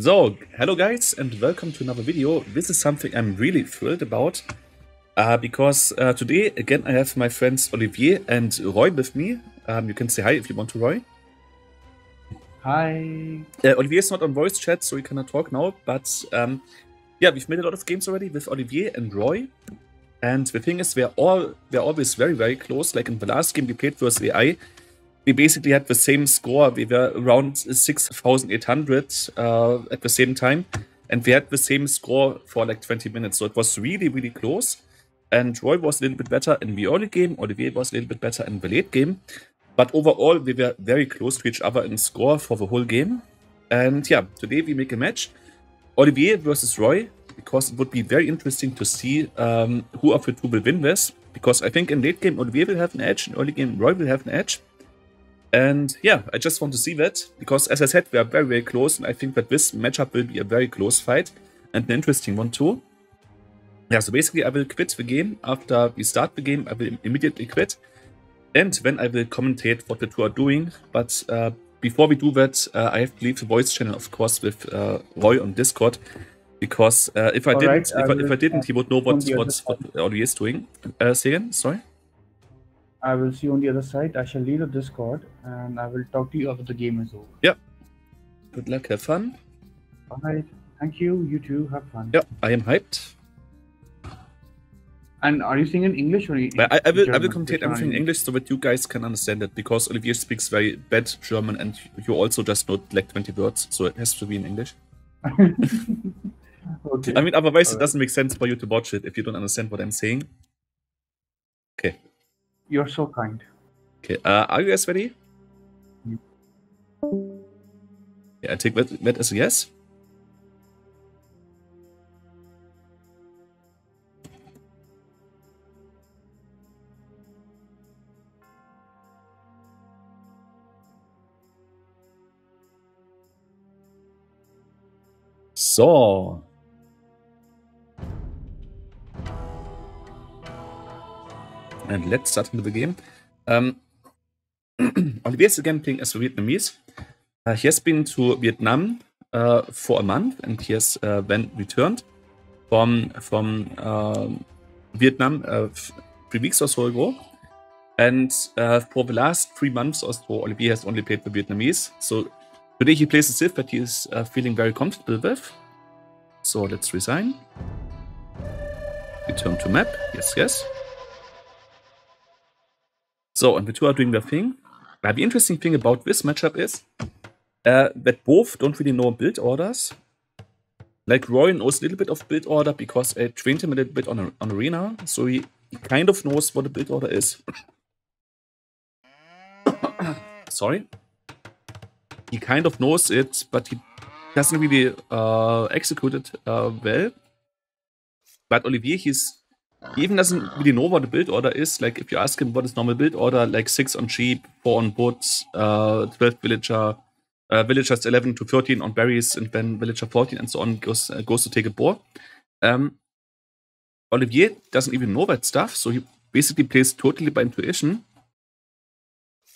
So, hello guys and welcome to another video. This is something I'm really thrilled about because today again I have my friends Olivier and Roye with me. You can say hi if you want to, Roye. Hi. Olivier is not on voice chat, so he cannot talk now, but yeah, we've made a lot of games already with Olivier and Roye. And the thing is, we're always very, very close. Like in the last game we played versus AI, we basically had the same score. We were around 6,800 at the same time. And we had the same score for like 20 minutes. So it was really, really close. And Roye was a little bit better in the early game. Olivier was a little bit better in the late game. But overall, we were very close to each other in score for the whole game. And yeah, today we make a match. Olivier versus Roye, because it would be very interesting to see who of the two will win this. Because I think in late game, Olivier will have an edge. In early game, Roye will have an edge. And yeah, I just want to see that, because as I said, we are very, very close, and I think that this matchup will be a very close fight, and an interesting one too. Yeah, so basically I will quit the game. After we start the game, I will immediately quit, and then I will commentate what the two are doing. But before we do that, I have to leave the voice channel, of course, with Roye on Discord, because if I didn't, he would know what Olivier is doing. Say again, sorry? I will see you on the other side. I shall leave the Discord and I will talk to you after the game is over. Yep. Good luck, have fun. Alright, thank you. You too, have fun. Yep, I am hyped. And are you saying in English or I will commentate everything in English so that you guys can understand it, because Olivier speaks very bad German and you also just know like 20 words, so it has to be in English. Okay. I mean, otherwise it doesn't make sense for you to watch it if you don't understand what I'm saying. Okay. You're so kind. Okay, are you guys ready? Yeah, I take that as a yes. So. And let's start into the game. Olivier is again playing as a Vietnamese. He has been to Vietnam for a month, and he has then returned from Vietnam 3 weeks or so ago. And for the last 3 months or so, Olivier has only played the Vietnamese. So today he plays a Civ that he is feeling very comfortable with. So let's resign. Return to map. Yes, yes. So, and the two are doing their thing. The interesting thing about this matchup is that both don't really know build orders. Like Roye knows a little bit of build order because I trained him a little bit on Arena, so he kind of knows what a build order is. Sorry. He kind of knows it, but he doesn't really execute it well. But Olivier, he even doesn't really know what a build order is. Like, if you ask him what is normal build order, like 6 on sheep, 4 on boots, 12 villager, villagers 11 to 13 on berries, and then villager 14 and so on goes to take a boar. Olivier doesn't even know that stuff, so he basically plays totally by intuition.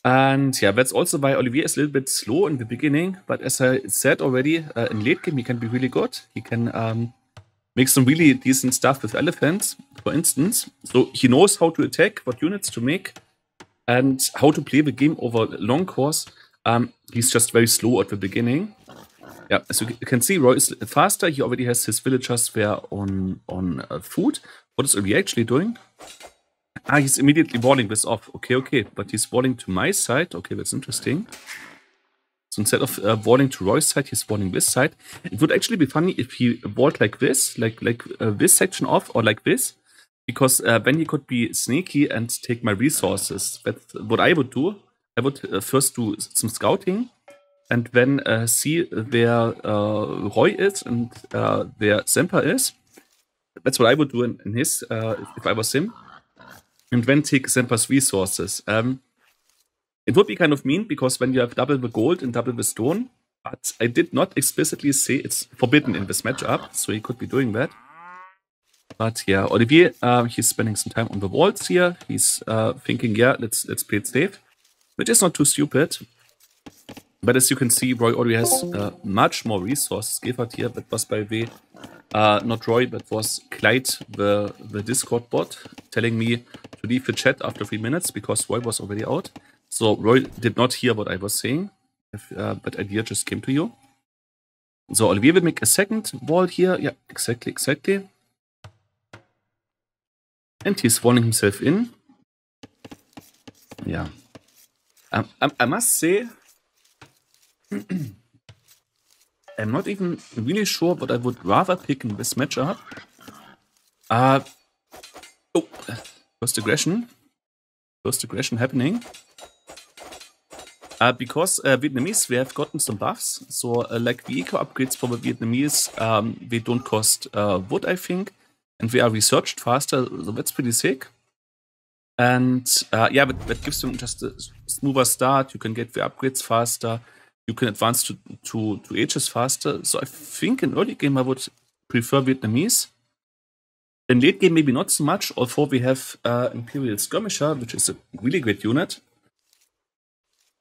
And yeah, that's also why Olivier is a little bit slow in the beginning, but as I said already, in late game he can be really good. He can make some really decent stuff with elephants, for instance. So he knows how to attack, what units to make, and how to play the game over a long course. He's just very slow at the beginning. Yeah, as you can see, Roye is faster. He already has his villagers there on food. What is Olivier actually doing? He's immediately walling this off. Okay, but he's walling to my side. Okay, that's interesting. So instead of walling to Roye's side, he's walling this side. It would actually be funny if he walled like this, like this section off, or like this, because then he could be sneaky and take my resources. That's what I would do. I would first do some scouting, and then see where Roye is and where Semper is. That's what I would do in his, if I was him. And then take Semper's resources. It would be kind of mean, because when you have double the gold and double the stone, but I did not explicitly say it's forbidden in this matchup, so he could be doing that. But yeah, Olivier, he's spending some time on the walls here. He's thinking, yeah, let's play it safe, which is not too stupid. But as you can see, Roye already has much more resources given here. That was, by the way, not Roye, but was Clyde, the Discord bot, telling me to leave the chat after 3 minutes because Roye was already out. So Roye did not hear what I was saying. That idea just came to you. So Olivier will make a second wall here. Yeah, exactly. And he's walling himself in. Yeah. I must say, I'm not even really sure what I would rather pick in this matchup. Oh, first aggression happening. Because Vietnamese, we have gotten some buffs. So like the eco upgrades for the Vietnamese, they don't cost wood, I think. And they are researched faster, so that's pretty sick. And yeah, but that gives them just a smoother start. You can get the upgrades faster. You can advance to ages faster. So I think in early game I would prefer Vietnamese. In late game, maybe not so much, although we have Imperial Skirmisher, which is a really great unit.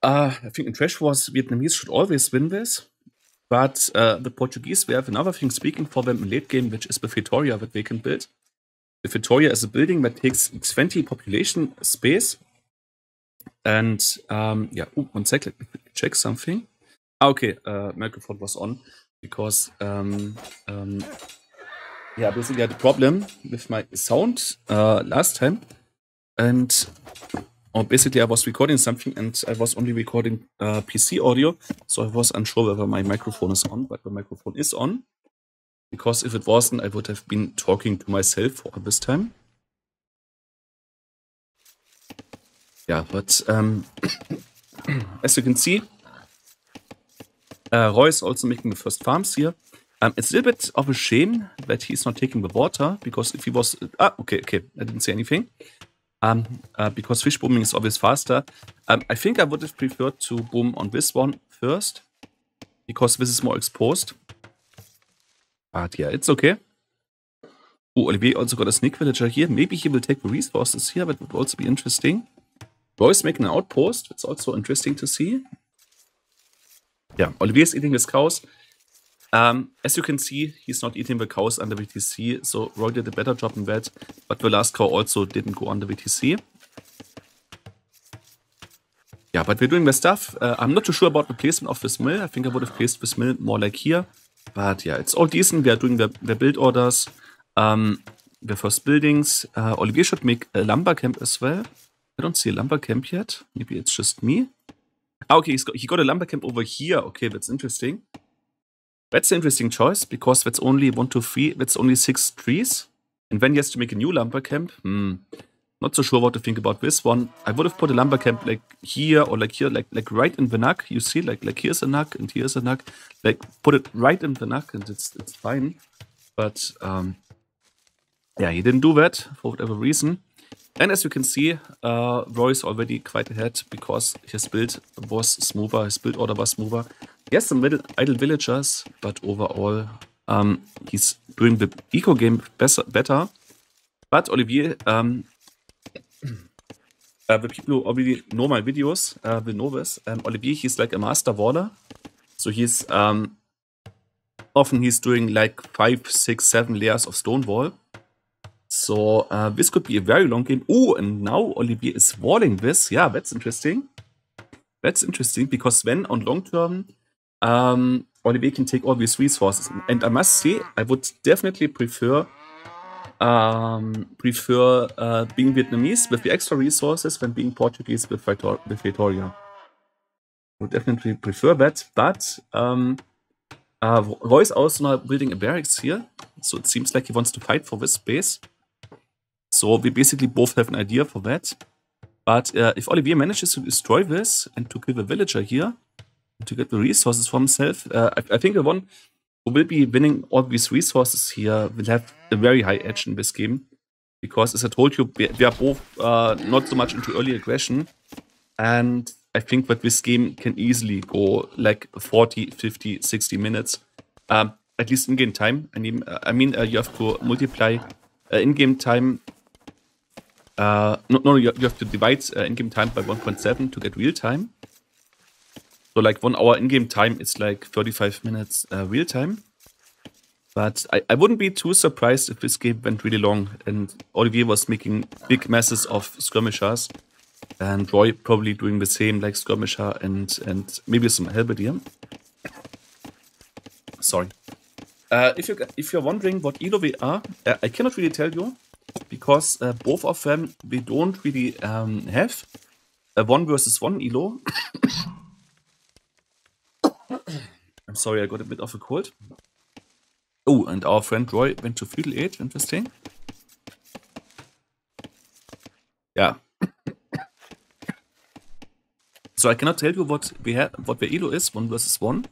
I think in Trash Wars, Vietnamese should always win this. But the Portuguese, we have another thing speaking for them in late game, which is the Victoria that they can build. The Victoria is a building that takes 20 population space. And yeah, one sec, let me check something. Okay, microphone was on because yeah, basically I had a problem with my sound last time. And basically I was recording something and I was only recording PC audio. So I was unsure whether my microphone is on, but the microphone is on. Because if it wasn't, I would have been talking to myself for this time. Yeah, but as you can see, Roye is also making the first farms here. It's a little bit of a shame that he's not taking the water, because if he was... okay, I didn't say anything. Because fish booming is always faster. I think I would have preferred to boom on this one first, because this is more exposed. But yeah, it's okay. Oh, Olivier also got a sneak villager here. Maybe he will take the resources here. That would also be interesting. Roye's making an outpost. It's also interesting to see. Yeah, Olivier is eating his cows. As you can see, he's not eating the cows under VTC. So Roye did a better job in that. But the last cow also didn't go under VTC. Yeah, but we're doing the stuff. I'm not too sure about the placement of this mill. I think I would have placed this mill more like here. But yeah, it's all decent. We are doing the build orders. The first buildings. Olivier should make a lumber camp as well. I don't see a lumber camp yet. Maybe it's just me. Okay, he got a lumber camp over here. Okay, that's interesting. That's an interesting choice, because that's only 1, 2, 3. That's only 6 trees. And then he has to make a new lumber camp. Not so sure what to think about this one. I would have put a lumber camp like here or like here, like right in the nug. You see, like here's a nug and here's a nug. Like put it right in the nug and it's fine. But yeah, he didn't do that for whatever reason. And as you can see, Roye is already quite ahead because his build was smoother. His build order was smoother. He has some idle villagers, but overall, he's doing the eco game better. But Olivier, the people who already know my videos will know this. Olivier, he's like a master waller. So he's often he's doing like 5, 6, 7 layers of stone wall. So this could be a very long game. Oh, and now Olivier is walling this. Yeah, that's interesting. That's interesting because then on long term, Olivier can take all these resources. And I must say, I would definitely prefer being Vietnamese with the extra resources than being Portuguese with Victoria. I would definitely prefer that. But Roye is also now building a barracks here. So it seems like he wants to fight for this space. So we basically both have an idea for that. But if Olivier manages to destroy this and to kill the villager here, and to get the resources for himself, I think the one who will be winning all these resources here will have a very high edge in this game. Because as I told you, we are both not so much into early aggression. And I think that this game can easily go like 40, 50, 60 minutes. At least in-game time. I mean, you have to multiply in-game time. You have to divide in-game time by 1.7 to get real time. So So like 1 hour in-game time is like 35 minutes real time. But I wouldn't be too surprised if this game went really long and Olivier was making big masses of skirmishers and Roy probably doing the same like skirmisher and maybe some halberdier. Sorry. If you're wondering what elo they are, I cannot really tell you because both of them they don't really have a 1 versus 1 elo. I'm sorry, I got a bit of a cold. Oh, and our friend Roy went to feudal age. Interesting. Yeah. So I cannot tell you what the elo is, 1 versus 1.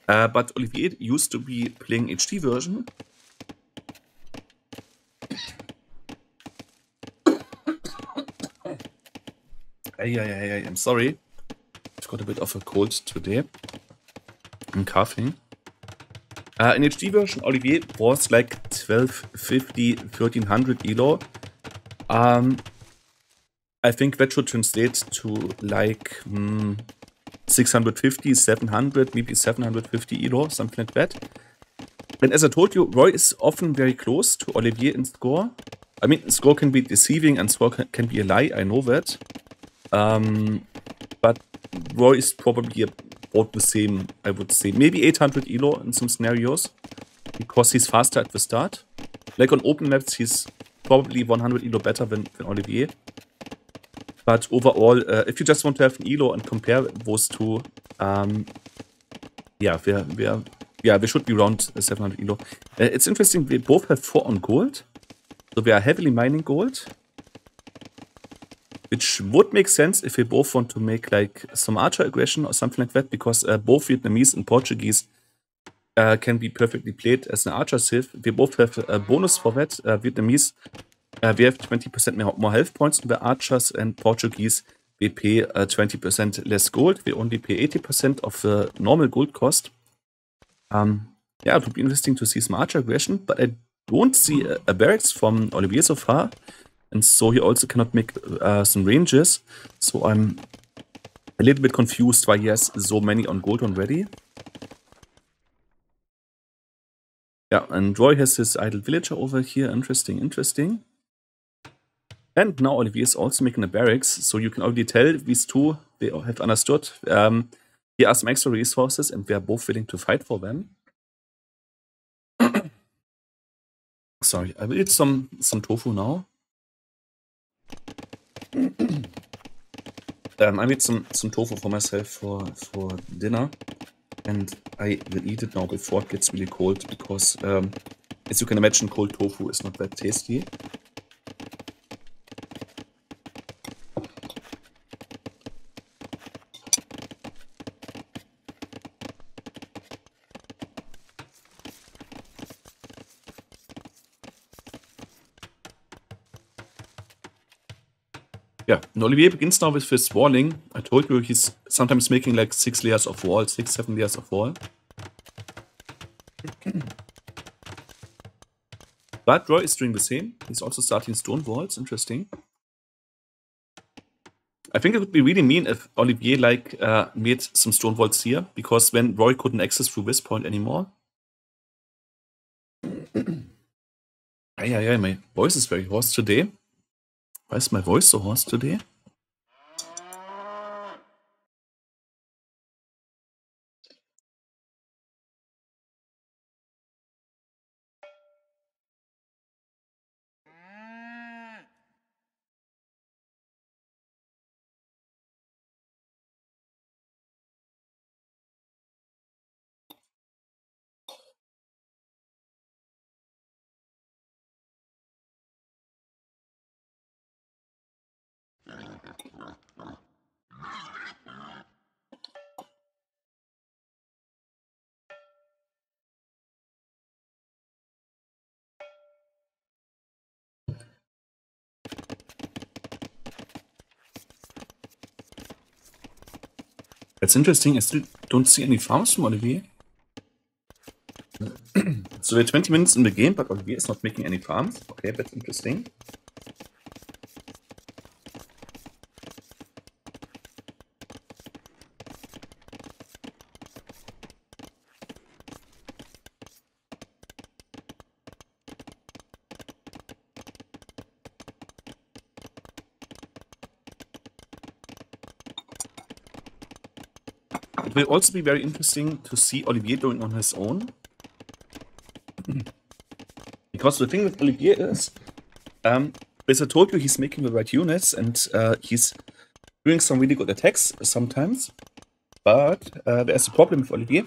But Olivier used to be playing HD version. I'm sorry. I've got a bit of a cold today. I'm coughing. In HD version, Olivier was like 1250, 1300 elo. I think that should translate to like 650, 700, maybe 750 elo, something like that. And as I told you, Roy is often very close to Olivier in score. I mean, score can be deceiving and score can be a lie, I know that. But Roy is probably about the same, I would say. Maybe 800 elo in some scenarios, because he's faster at the start. Like on open maps, he's probably 100 elo better than Olivier. But overall, if you just want to have an elo and compare those two, yeah, they should be around 700 elo. It's interesting, they both have 4 on gold. So they are heavily mining gold. Which would make sense if we both want to make like some archer aggression or something like that, because both Vietnamese and Portuguese can be perfectly played as an archer civ. We both have a bonus for that. Vietnamese, we have 20% more health points than the archers, and Portuguese, we pay 20% less gold. We only pay 80% of the normal gold cost. Yeah, it would be interesting to see some archer aggression, but I don't see a barracks from Olivier so far. And so he also cannot make some ranges. So I'm a little bit confused why he has so many on gold already. Yeah, and Roy has his idle villager over here. Interesting, interesting. And now Olivier is also making a barracks. So you can already tell these two, they have understood. Here are some extra resources and we are both willing to fight for them. Sorry, I will eat some tofu now. I made some tofu for myself for dinner, and I will eat it now before it gets really cold, because as you can imagine, cold tofu is not that tasty. Yeah, and Olivier begins now with his walling. I told you he's sometimes making like 6 layers of wall, 6-7 layers of wall. But Roy is doing the same. He's also starting stone walls. Interesting. I think it would be really mean if Olivier like made some stone walls here, because then Roy couldn't access through this point anymore. My voice is very hoarse today. Why is my voice so hoarse today? That's interesting. I still don't see any farms from Olivier. So we're 20 minutes in the game, but Olivier is not making any farms. Okay, that's interesting. It will also be very interesting to see Olivier doing on his own. Because the thing with Olivier is, as I told you, he's making the right units and he's doing some really good attacks sometimes. But there's a problem with Olivier.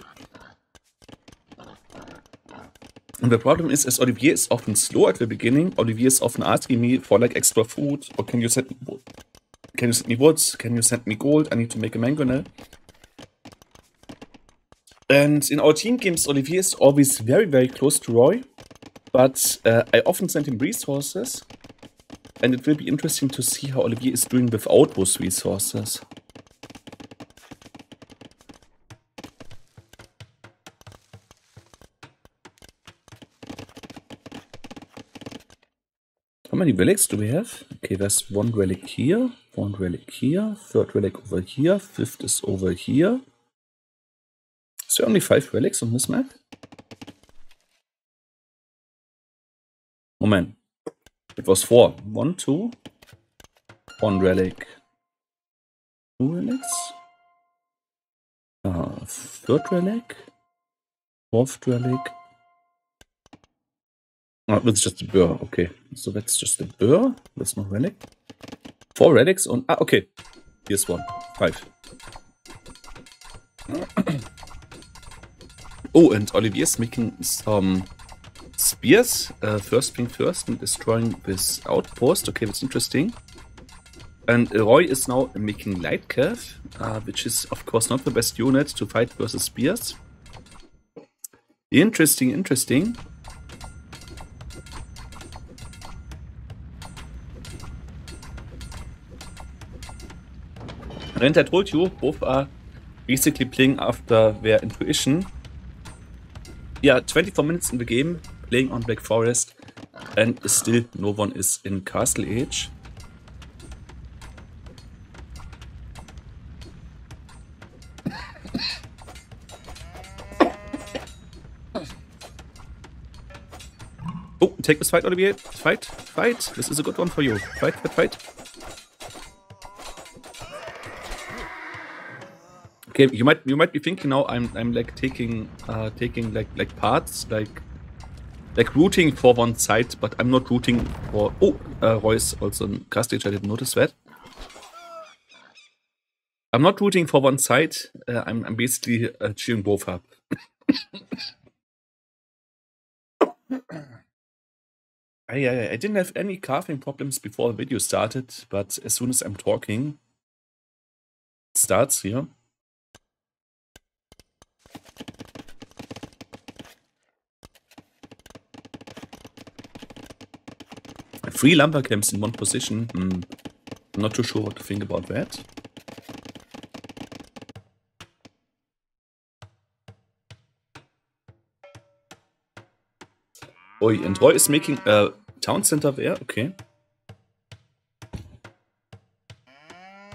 And the problem is, as Olivier is often slow at the beginning, Olivier is often asking me for like extra food, or can you send me wood? Can you send me woods? Can you send me gold? I need to make a mangonel. And in our team games, Olivier is always very, very close to Roye. But I often send him resources. And it will be interesting to see how Olivier is doing without those resources. How many relics do we have? Okay, there's one relic here, one relic here, third relic over here, fifth is over here. Is there only 5 relics on this map? Moment. It was 4. 1, 2. 1 relic. 2 relics. Third relic. Fourth relic. Oh, that's just a burr. Okay. So that's just a burr. That's no relic. 4 relics on... Ah, okay. Here's 1. 5. Oh, and Olivier's making some spears. First thing first, and destroying this outpost. Okay, that's interesting. And Roye is now making light cav, which is of course not the best unit to fight versus spears. Interesting, interesting. And I told you, both are basically playing after their intuition. Yeah, 24 minutes in the game, playing on Black Forest, and still no one is in Castle Age. Oh, take this fight, Olivier. Fight, fight. This is a good one for you. Fight, fight, fight. Okay, you might be thinking now I'm like taking like parts, like rooting for one side, but I'm not rooting for... Oh, Roy's also in Castage, I didn't notice that. I'm not rooting for one side, I'm basically cheering both up. I didn't have any carving problems before the video started, but as soon as I'm talking, it starts here. Three lumber camps in one position. I'm not too sure what to think about that. Oh, and Roye is making a town center there. Okay.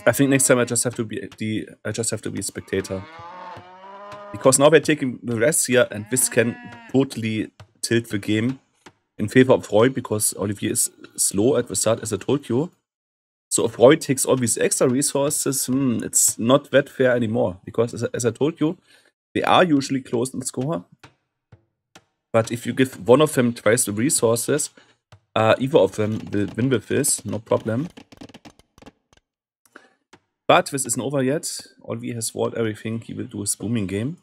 I think next time I just have to be a spectator, because now we're taking the rest here, and this can totally tilt the game in favor of Roye, because Olivier is slow at the start, as I told you. So if Roye takes all these extra resources, it's not that fair anymore, because as I told you, they are usually close in score. But if you give one of them twice the resources, either of them will win with this, no problem. But this isn't over yet. Olivier has walled everything. He will do his booming game.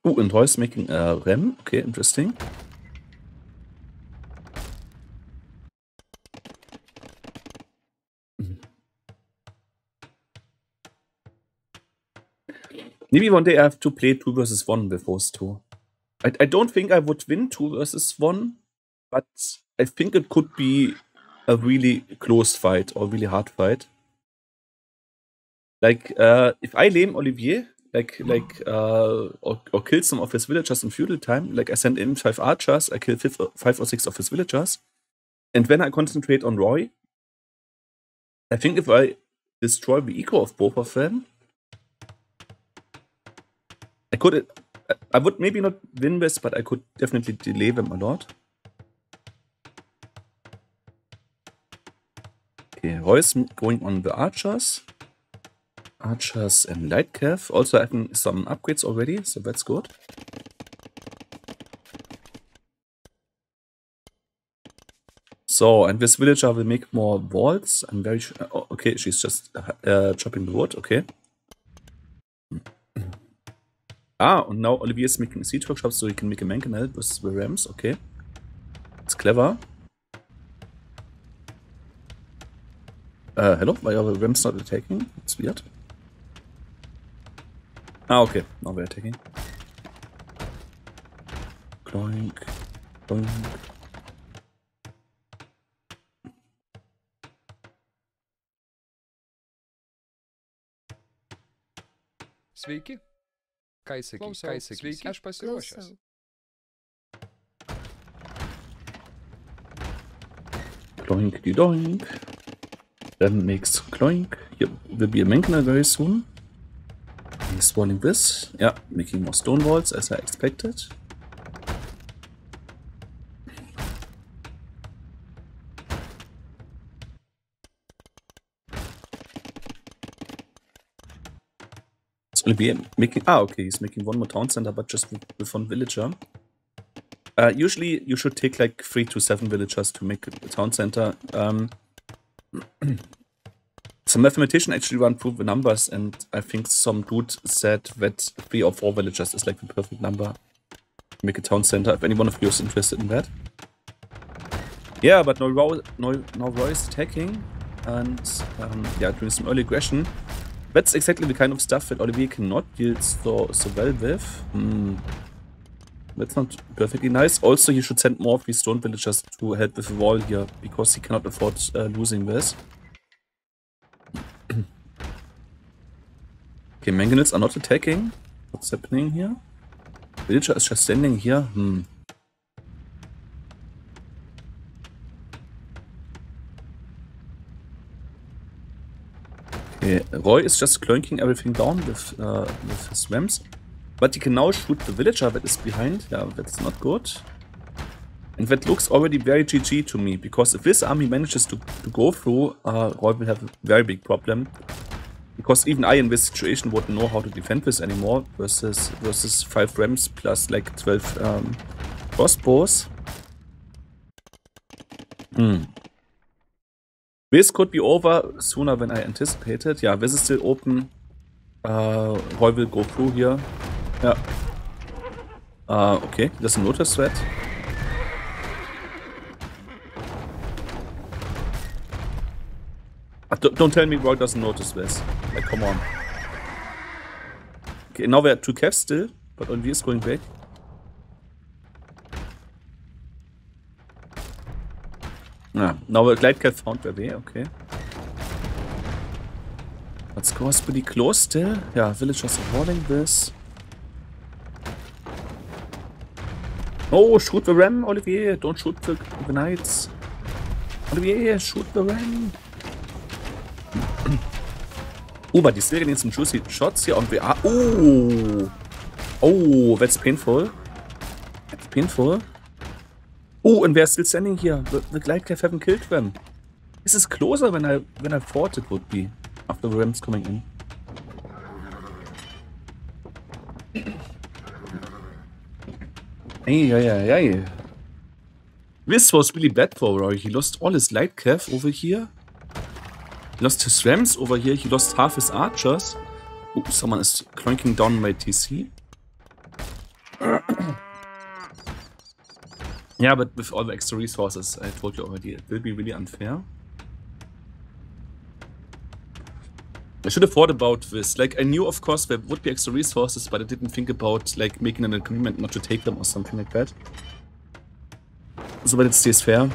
Oh, and Roy's making a rem. Okay, interesting. Maybe one day I have to play 2 versus 1 with those two. I don't think I would win 2 versus 1, but I think it could be a really close fight or really hard fight. Like, if I lame Olivier, or kill some of his villagers in feudal time, like I send in 5 archers, I kill 5 or 6 of his villagers, and when I concentrate on Roye, I think if I destroy the eco of both of them, I would maybe not win this, but I could definitely delay them a lot. Okay, Roy's going on the archers. Archers and light cav. Also having some upgrades already, so that's good. So, and this villager will make more walls. I'm very sure. Oh, okay, she's just chopping the wood. Okay. And now Olivier is making a siege workshop so he can make a mangonel with the rams. Okay. It's clever. Hello? Why are the rams not attacking? It's weird. Okay. Now we're attacking. Cloink. Cloink. Sveiki. Ką sakai? Sveiki, aš pasiruošęs. Cloink, doink. Then makes cloink. Here will be a mangonel very soon. He's walling this. Yeah, making more stone walls as I expected. It's Olivier making. Okay, he's making one more town center, but just with one villager. Usually, you should take like 3 to 7 villagers to make a town center. Some mathematician actually ran through the numbers, and I think some dude said that 3 or 4 villagers is like the perfect number to make a town center. If any one of you is interested in that. Yeah, but now Roye is attacking, and yeah, doing some early aggression. That's exactly the kind of stuff that Olivier cannot deal so well with. That's not perfectly nice. Also, he should send more of these stone villagers to help with the wall here, because he cannot afford losing this. Okay, mangonels are not attacking. What's happening here? Villager is just standing here. Okay, Roye is just clonking everything down with his rams. But he can now shoot the villager that is behind. Yeah, that's not good. And that looks already very GG to me, because if this army manages to go through, Roye will have a very big problem. Because even I in this situation wouldn't know how to defend this anymore versus 5 rams plus like 12 crossbows. This could be over sooner than I anticipated. Yeah, this is still open. Roye will go through here. Yeah. Okay, he doesn't notice that. Don't tell me Roye doesn't notice this. Like, come on. Okay, now we are 2 cavs still, but Olivier is going back. Yeah, now a glide cav found their way, okay. But score is pretty close still. Yeah, villagers are walling this. Oh, shoot the ram, Olivier. Don't shoot the knights. Olivier, shoot the ram. But he's still getting some juicy shots here on the... Oh, that's painful. That's painful. Oh, and they're still standing here. The glide cav haven't killed them. This is closer than I thought it would be after the rams coming in. Hey. This was really bad for Roye. He lost all his light cav over here. He lost his rams over here. He lost half his archers. Oh, someone is clanking down my TC. Yeah, but with all the extra resources, I told you already, it will be really unfair. I should have thought about this. Like, I knew, of course, there would be extra resources, but I didn't think about, like, making an agreement not to take them or something like that. So that it stays fair.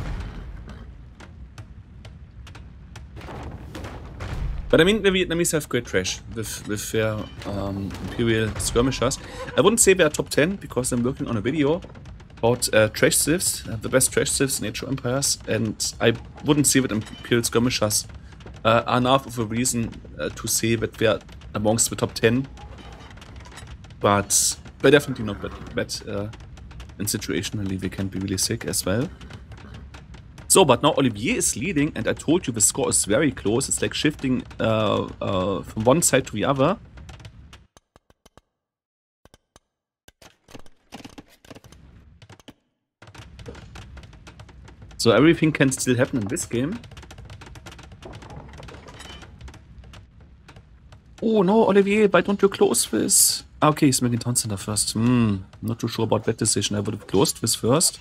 But I mean, the Vietnamese have great trash with their Imperial skirmishers. I wouldn't say they are top 10, because I'm working on a video about trash civs, the best trash civs in Age of Empires, and I wouldn't say that Imperial skirmishers are enough of a reason to say that they are amongst the top 10, but they're definitely not bad. And situationally they can be really sick as well. So, but now Olivier is leading, and I told you the score is very close. It's like shifting from one side to the other. So everything can still happen in this game. Oh no, Olivier, why don't you close this? Okay, he's making Town Center first. Not too sure about that decision. I would have closed this first.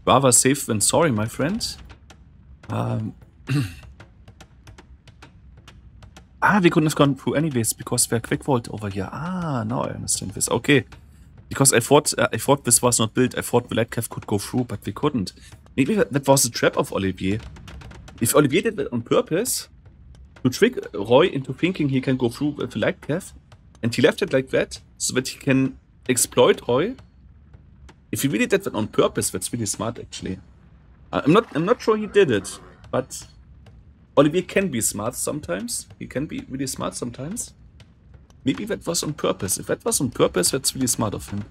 Rather safe than sorry, my friend. We couldn't have gone through anyways because we're quick vault over here. Now I understand this. Okay. Because I thought this was not built. I thought the Lightcraft could go through, but we couldn't. Maybe that was a trap of Olivier. If Olivier did that on purpose, to trick Roye into thinking he can go through with the Lightcraft, and he left it like that, so that he can exploit Roye. If he really did that on purpose, that's really smart, actually. I'm not sure he did it, but Olivier can be smart sometimes. He can be really smart sometimes. Maybe that was on purpose. If that was on purpose, that's really smart of him.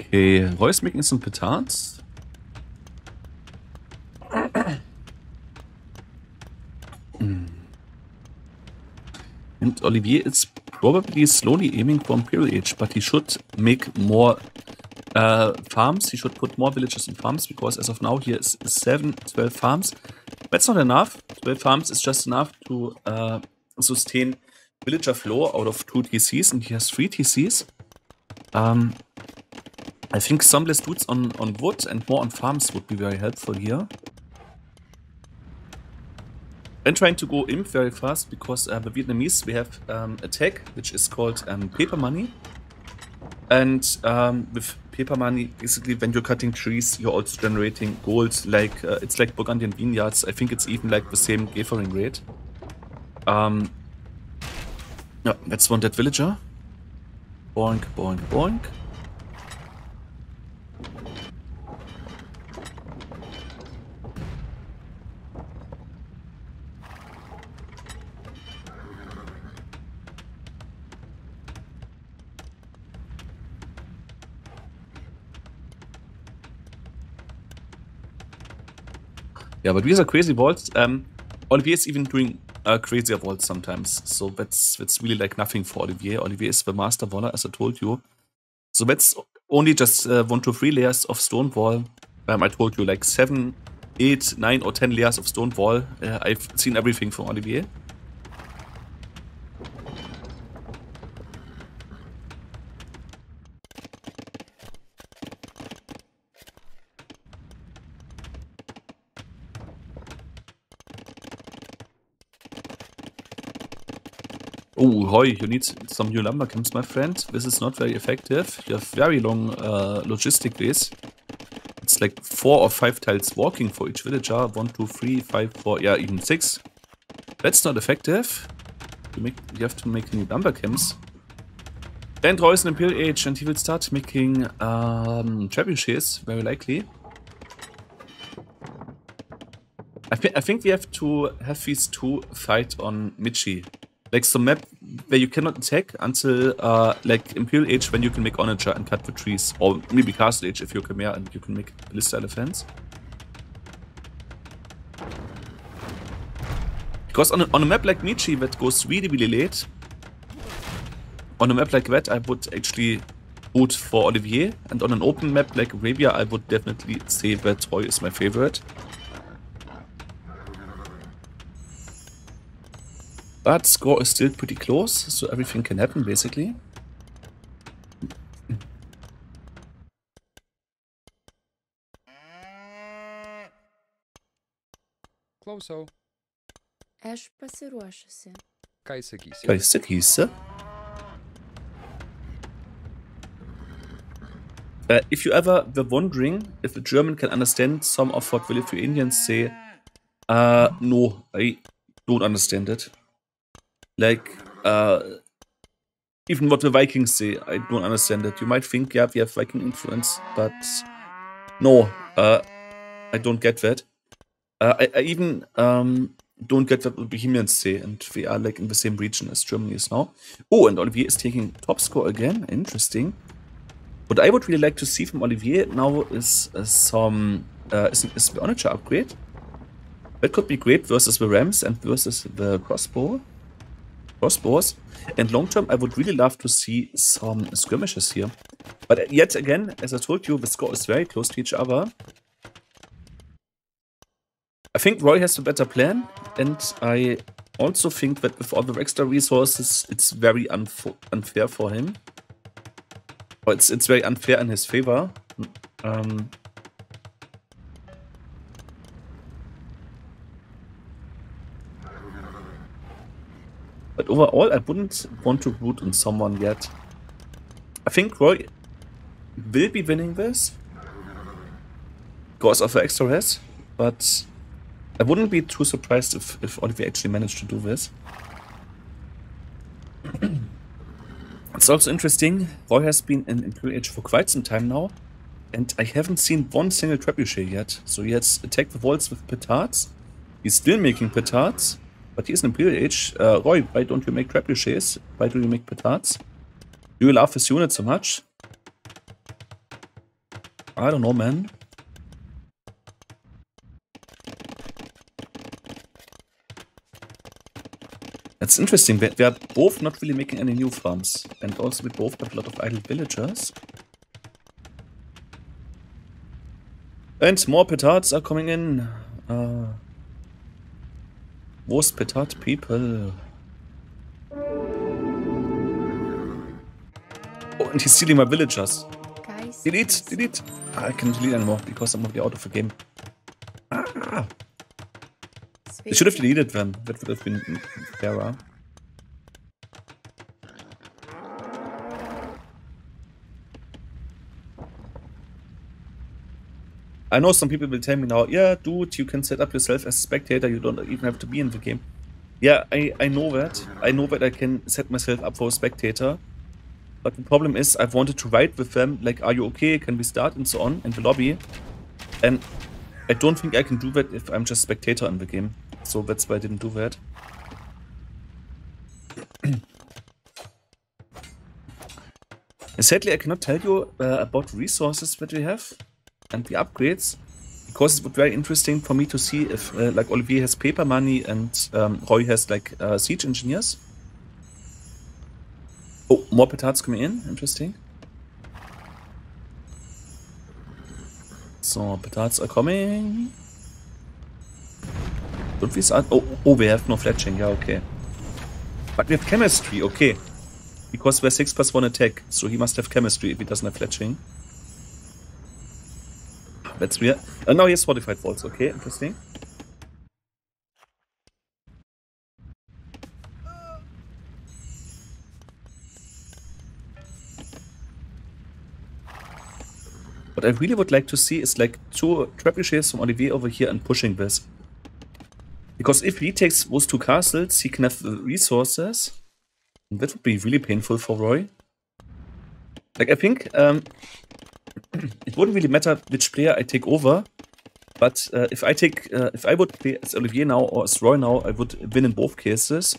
Okay, Roy's making some petards. And Olivier is probably slowly aiming for Imperial Age, but he should make more farms. He should put more villages in farms, because as of now here is 12 farms. That's not enough. 12 farms is just enough to sustain villager flow out of 2 TCs, and he has 3 TCs. I think some less dudes on wood and more on farms would be very helpful here. I'm trying to go imp very fast because the Vietnamese, we have a tag which is called paper money. And with paper money, basically when you're cutting trees, you're also generating gold. Like it's like Burgundian vineyards. I think it's even like the same gathering rate. Yeah, that's one dead villager. Boink, boink, boink. Yeah, but these are crazy vaults. Olivier is even doing crazier vaults sometimes. So that's really like nothing for Olivier. Olivier is the master waller, as I told you. So that's only just 1 to 3 layers of stone wall. I told you like 7, 8, 9 or 10 layers of stone wall. I've seen everything from Olivier. Oh, Roye, you need some new lumber camps, my friend. This is not very effective. You have very long logistic ways. It's like 4 or 5 tiles walking for each villager. 1, 2, 3, 5, 4, yeah, even 6. That's not effective. You have to make new lumber camps. And Roye is an Imperial Age, and he will start making trebuchets, very likely. I think we have to have these 2 fight on Michi. Like some map where you cannot attack until like Imperial Age, when you can make Onager and cut the trees. Or maybe Castle Age if you're Khmer and you can make Ballista Elephants. Because on a map like Michi that goes really, really late, on a map like that I would actually root for Olivier. And on an open map like Arabia I would definitely say that Roye is my favorite. But score is still pretty close, so everything can happen, basically. Klausau. Aš pasiruošusi. Ką sakysi? Ką sakysi? If you ever were wondering if a German can understand some of what the Lithuanians say, no, I don't understand it. Like, even what the Vikings say, I don't understand it. You might think, yeah, we have Viking influence, but no, I don't get that. I even don't get what the Bohemians say, and we are like in the same region as Germany is now. Oh, and Olivier is taking top score again. Interesting. What I would really like to see from Olivier now is the Onager upgrade. That could be great versus the Rams and versus the crossbows. And long term, I would really love to see some skirmishes here. But yet again, as I told you, the score is very close to each other. I think Roye has a better plan, and I also think that with all the extra resources, it's very unfair for him. Or it's very unfair in his favor. But overall, I wouldn't want to root on someone yet. I think Roye will be winning this because of the extra res, but I wouldn't be too surprised if Olivier actually managed to do this. It's also interesting, Roye has been in Imperial Age for quite some time now, and I haven't seen one single trebuchet yet. So he has attacked the walls with petards. He's still making petards, but he's in Imperial Age. Roye, why don't you make trebuchets? Why do you make petards? Do you love this unit so much? I don't know, man. It's interesting, we are both not really making any new farms, and also we both have a lot of idle villagers. And more petards are coming in. Most petard people. Oh, and he's stealing my villagers. Delete, delete. I can't delete anymore because I'm already out of the game. Ah. I should have deleted them. That would have been fairer. I know some people will tell me now, yeah, dude, you can set up yourself as a spectator. You don't even have to be in the game. Yeah, I know that. I know that I can set myself up for a spectator. But the problem is, I've wanted to write with them, like, are you okay? Can we start? And so on in the lobby. And I don't think I can do that if I'm just spectator in the game. So that's why I didn't do that. Sadly, I cannot tell you about resources that we have and the upgrades, because it would be very interesting for me to see if like Olivier has paper money and Roye has like siege engineers. Oh, more petards coming in. Interesting. So, petards are coming. Don't we start? Oh, we have no fletching. Yeah, okay. But we have chemistry. Okay. Because we're 6+1 attack. So he must have chemistry if he doesn't have fletching. That's weird. Now he has fortified walls. Okay, interesting. What I really would like to see is like 2 trebuchets from Olivier over here and pushing this. Because if he takes those 2 castles, he can have the resources. And that would be really painful for Roye. Like, I think it wouldn't really matter which player I take over. But if I would play as Olivier now or as Roye now, I would win in both cases.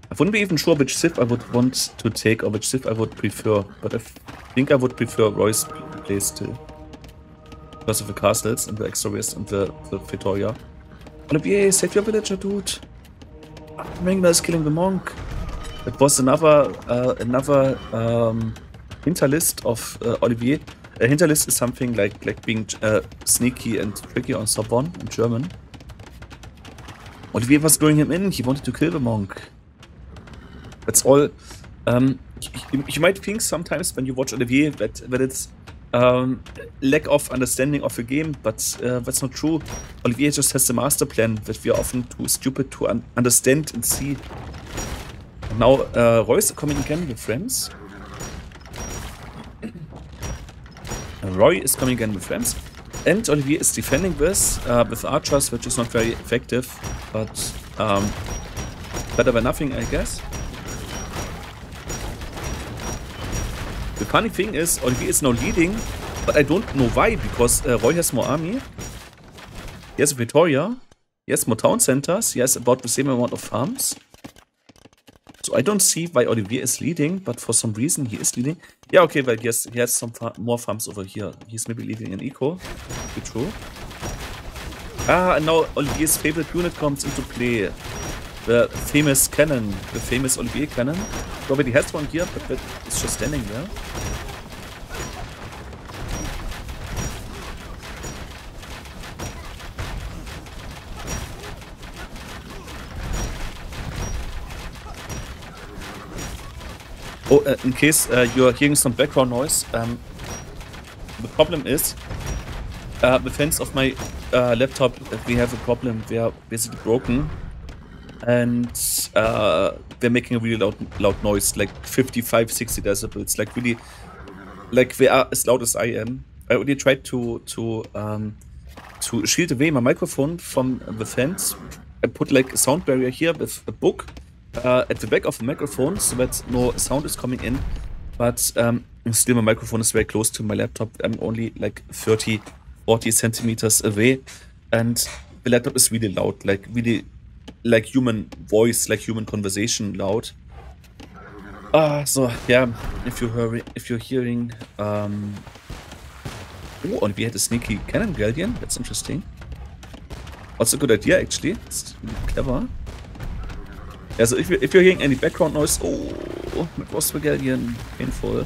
I wouldn't be even sure which civ I would want to take or which civ I would prefer. But I think I would prefer Roye's play still. Because of the castles and the extra risk and the Victoria. Olivier, save your villager, dude. Mengler is killing the monk. That was another hinterlist of Olivier. A hinterlist is something like being sneaky and tricky on Sorbonne in German. Olivier was luring him in. He wanted to kill the monk. That's all. You might think sometimes when you watch Olivier that it's lack of understanding of the game, but that's not true. Olivier just has the master plan that we are often too stupid to understand and see. And now Roye is coming again with Rams. Roye is coming again with Rams. And Olivier is defending this with archers, which is not very effective, but better than nothing, I guess. The funny thing is, Olivier is now leading But I don't know why, because Roye has more army. He has Victoria. He has more town centers. He has about the same amount of farms. So I don't see why Olivier is leading, but for some reason he is leading. Yeah, okay, well, yes, he has some more farms over here. He's maybe leading in eco. Be true. Ah, and now Olivier's favorite unit comes into play. The famous cannon. The famous Olivier cannon. He already has one here, but it's just standing there. Oh, in case you're hearing some background noise, the problem is the fans of my laptop, we have a problem. They are basically broken, and they're making a really loud noise, like 55, 60 decibels, like really, like they are as loud as I am. I already tried to shield away my microphone from the fans. I put like a sound barrier here with a book at the back of the microphone so that no sound is coming in, but still my microphone is very close to my laptop. I'm only like 30, 40 centimeters away, and the laptop is really loud, like really like human voice, like human conversation loud. So yeah, if you're hearing oh, and we had a sneaky cannon galleon, that's interesting. Also a good idea actually, it's clever. Yeah, so if you're hearing any background noise, oh, that was the galleon, painful.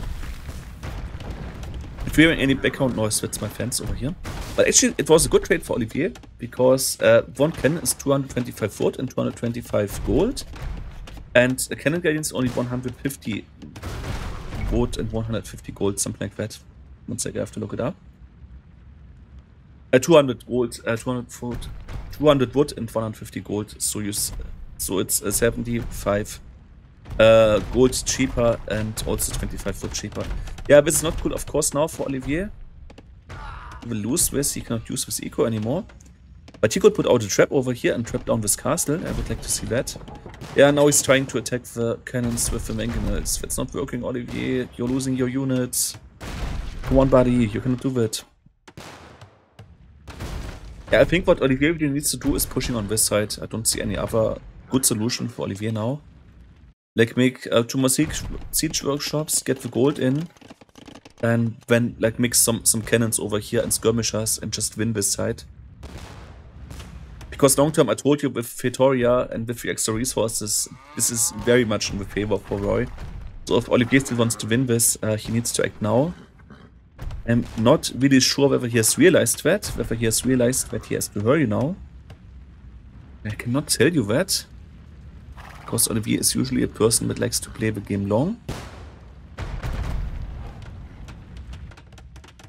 If you're hearing any background noise, that's my fans over here. But actually, it was a good trade for Olivier, because one cannon is 225 wood and 225 gold. And a cannon galleon is only 150 wood and 150 gold, something like that. One second, I have to look it up. 200 gold, 200 wood and 150 gold, so it's 75 gold cheaper and also 25 wood cheaper. Yeah, this is not cool, of course, now for Olivier. He will lose this, he cannot use this eco anymore. But he could put out a trap over here and trap down this castle. I would like to see that. Yeah, now he's trying to attack the cannons with the mangonels. That's not working, Olivier. You're losing your units. Come on, buddy, you cannot do that. Yeah, I think what Olivier really needs to do is pushing on this side. I don't see any other good solution for Olivier now. Like make 2 more siege workshops, get the gold in, and then like mix some cannons over here and skirmishers and just win this side. Because long term, I told you, with Victoria and with the extra resources, this is very much in the favor for Roye. So if Olivier still wants to win this, he needs to act now. I'm not really sure whether he has realized that, he has to hurry now. I cannot tell you that, because Olivier is usually a person that likes to play the game long.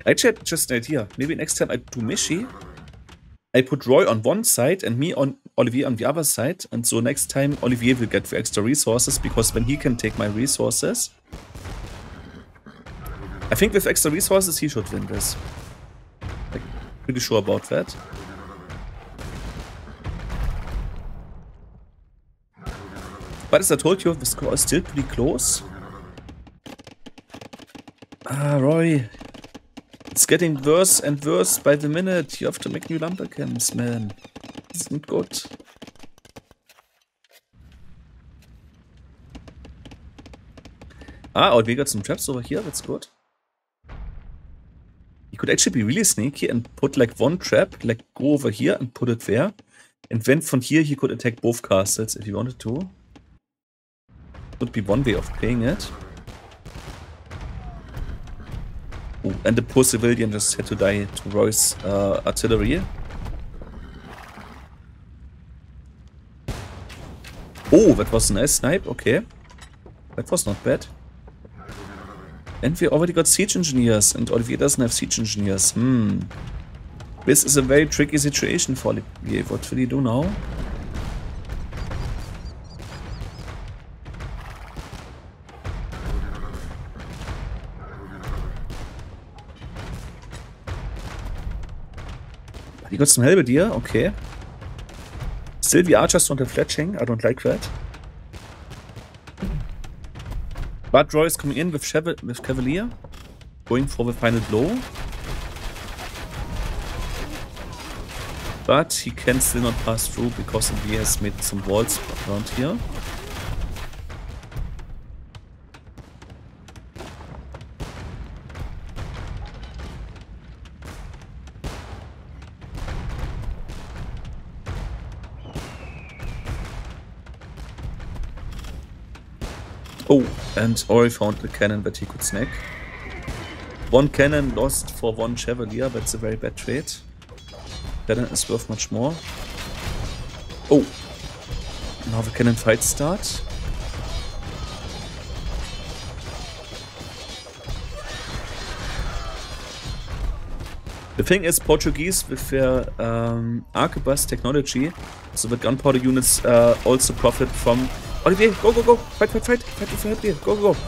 Actually, I had just an idea. Maybe next time I do Mishi, I put Roye on one side and me on Olivier on the other side, and so next time Olivier will get the extra resources, because then he can take my resources. I think with extra resources he should win this. I'm pretty sure about that. But as I told you, the score is still pretty close. Ah, Roye. It's getting worse and worse by the minute. You have to make new lumber camps, man. This isn't good. Ah, we got some traps over here. That's good. He could actually be really sneaky and put like one trap, like go over here and put it there. And then from here he could attack both castles if he wanted to. Would be one way of playing it. Oh, and the poor civilian just had to die to Roye's artillery. Oh, that was a nice snipe, okay. That was not bad. And we already got siege engineers, and Olivier doesn't have siege engineers. This is a very tricky situation for Olivier. What will he do now? He got some halberdier, okay. Still the archers don't have fletching, I don't like that. But Roye is coming in with Cavalier, going for the final blow. But he can still not pass through because Olivier has made some walls around here. Oh, and Ori found a cannon that he could snack. One cannon lost for one Chevalier, but it's a very bad trade. Cannon is worth much more. Oh, now the cannon fight starts. The thing is, Portuguese with their arquebus technology, so the gunpowder units also profit from. Olivier, go, go, go! Fight, fight, fight! Fight with help here! Go, go, go!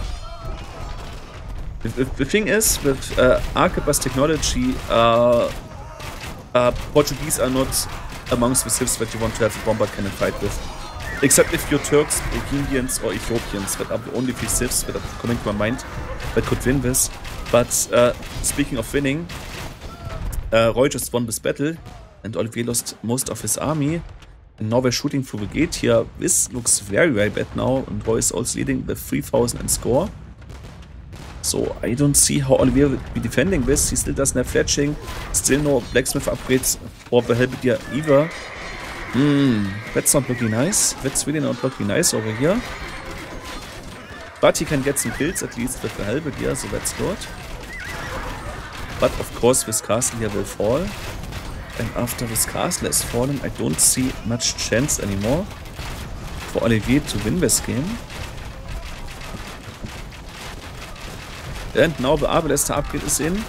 The thing is, with arquebus technology, Portuguese are not amongst the civs that you want to have a bomber cannon fight with. Except if you're Turks, Bohemians, or Ethiopians, that are the only three civs that are coming to my mind that could win this. But speaking of winning, Roye just won this battle, and Olivier lost most of his army. And now we're shooting through the gate here. This looks very, very bad now, and Roye is also leading with 3000 in score. So I don't see how Olivier will be defending this. He still doesn't have fletching, still no blacksmith upgrades for the Halberdier either. That's not looking nice. That's really not looking nice over here. But he can get some kills at least with the Halberdier, so that's good. But of course this castle here will fall. And after this castle has fallen, I don't see much chance anymore for Olivier to win this game. And now the Arbalaster upgrade is in.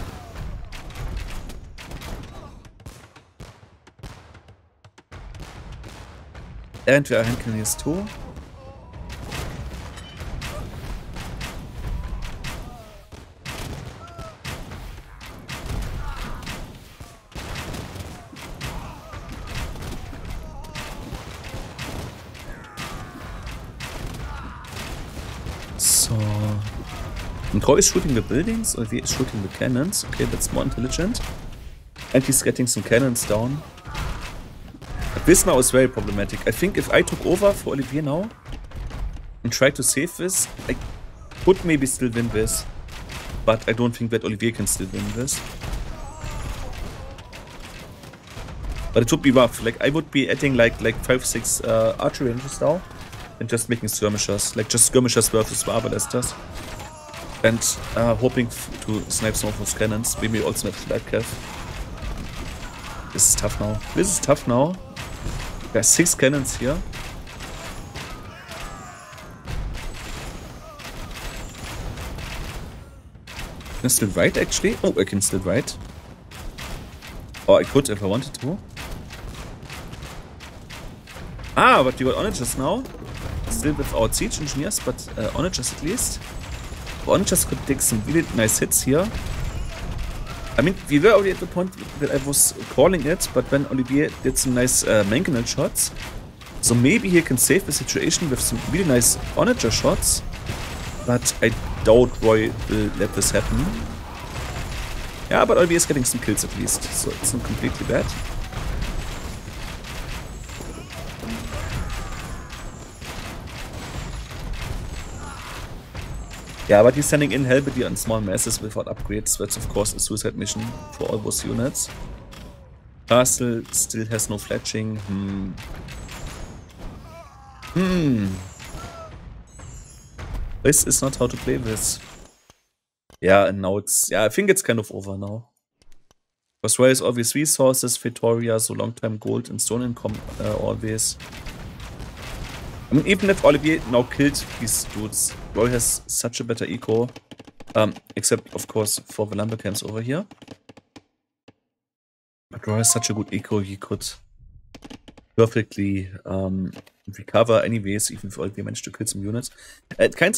And we are hand cannoneers too. So, and Roye is shooting the buildings, Olivier is shooting the cannons. Okay, that's more intelligent. And he's getting some cannons down. But this now is very problematic. I think if I took over for Olivier now and tried to save this, I could maybe still win this. But I don't think that Olivier can still win this. But it would be rough. Like, I would be adding like 5-6 archery ranges now. And just making skirmishers. Like, just skirmishers versus Arbalesters. And hoping to snipe some of those cannons. Maybe also snipe Cav. This is tough now. This is tough now. There are 6 cannons here. Can I still ride actually? Oh, I can still ride. Or I could if I wanted to. Ah, but we got onagers now. Still without siege engineers, but onagers at least. Onagers could take some really nice hits here. I mean, we were already at the point that I was calling it, but when Olivier did some nice mangonel shots, so maybe he can save the situation with some really nice onager shots, but I doubt Roye will let this happen. Yeah, but Olivier is getting some kills at least, so it's not completely bad. Yeah, but he's sending in Halberdier and small masses without upgrades. That's of course a suicide mission for all those units. Castle still has no fletching. This is not how to play this. Yeah, and now it's... Yeah, I think it's kind of over now. Because Roye has obvious resources, Victoria, so long time gold and stone income always. I mean, even if Olivier now killed these dudes, Roye has such a better eco. Except, of course, for the lumber camps over here. But Roye has such a good eco, he could perfectly recover anyways, even if Olivier managed to kill some units. It kind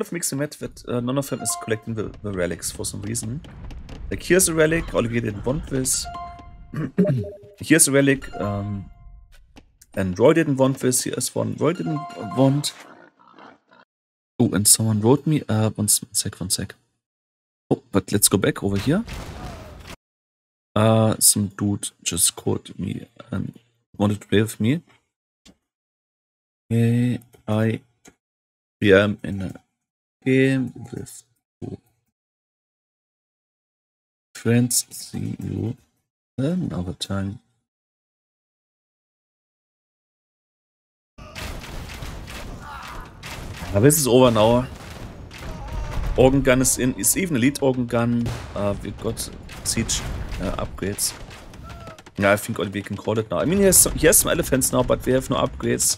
of makes me mad that none of them is collecting the relics for some reason. Like, here's a relic, Olivier didn't want this. Here's a relic, and Roye didn't want this. Here's one Roye didn't want. Oh, and someone wrote me. One sec. Oh, but let's go back over here. Some dude just called me and wanted to play with me. Okay, I am in a game with two friends. See you another time. This is over now. Organ gun is in. It's even elite organ gun. We got siege upgrades. Yeah, I think Olivier can call it now. I mean, he has some elephants now, but we have no upgrades,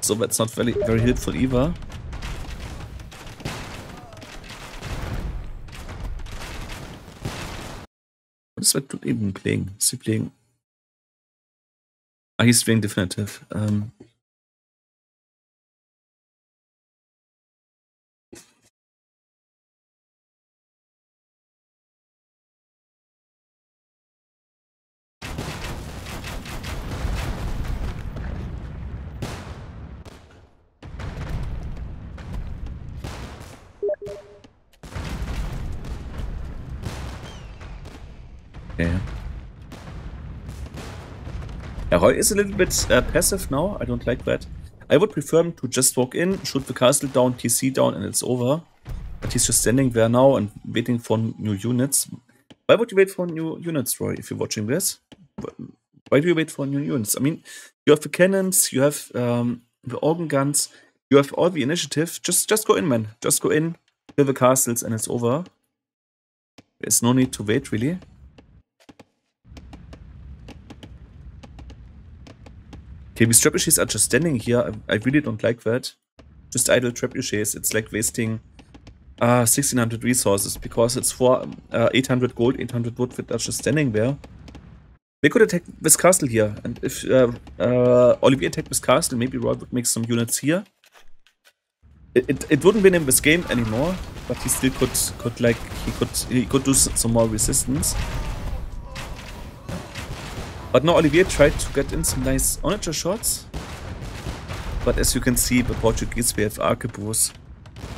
so that's not very helpful either. What is that dude even playing? Is he playing? Ah, he's playing definitive. Okay. Yeah, Roye is a little bit passive now. I don't like that. I would prefer him to just walk in, shoot the castle down, TC down, and it's over. But he's just standing there now and waiting for new units. Why would you wait for new units, Roye, if you're watching this? Why do you wait for new units? I mean, you have the cannons, you have the organ guns, you have all the initiative. Just go in, man. Just go in, kill the castles, and it's over. There's no need to wait, really. Okay, these trebuchets are just standing here. I really don't like that. Just idle trebuchets. It's like wasting 1600 resources because it's for 800 gold, 800 wood that are just standing there. They could attack this castle here, and if Olivier attacked this castle, maybe Roye would make some units here. It wouldn't win him this game anymore, but he still he could do some more resistance. But now Olivier tried to get in some nice onager shots. But as you can see, the Portuguese, we have arquebus.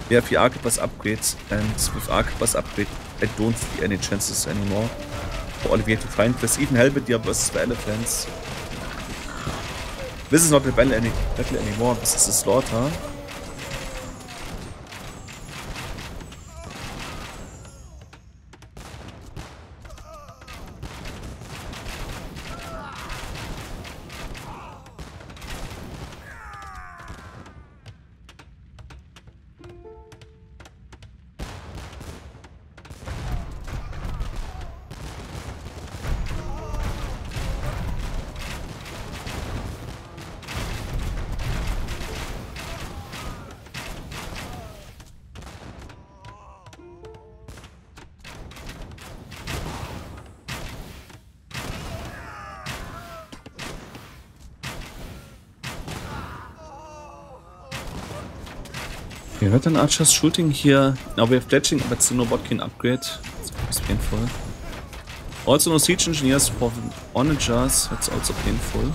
We have the arquebus upgrades, and with arquebus upgrade, I don't see any chances anymore for Olivier to find this. Even Helvetia versus the elephants. This is not a battle anymore, this is a slaughter. We heard an archer's shooting here. Now we have fletching, but still no botkin upgrade. It's painful. Also no siege engineers for onagers. That's also painful.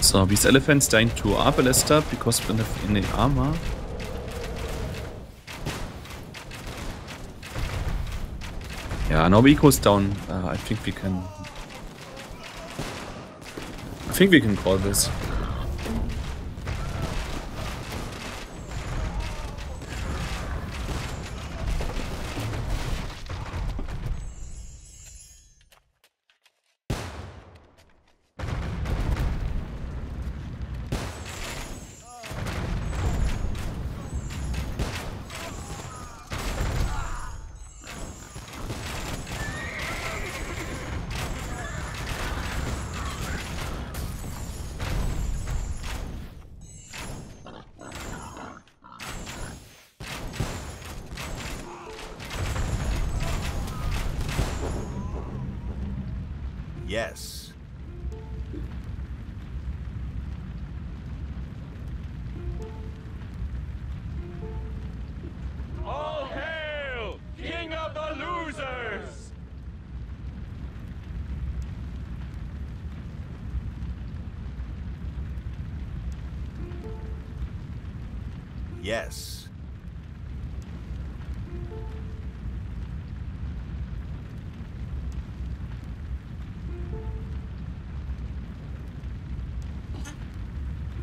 So these elephants dying to our ballista because we don't have any armor. Yeah, now the eco's down. I think we can call this. Yes. All hail, King of the Losers! Yes.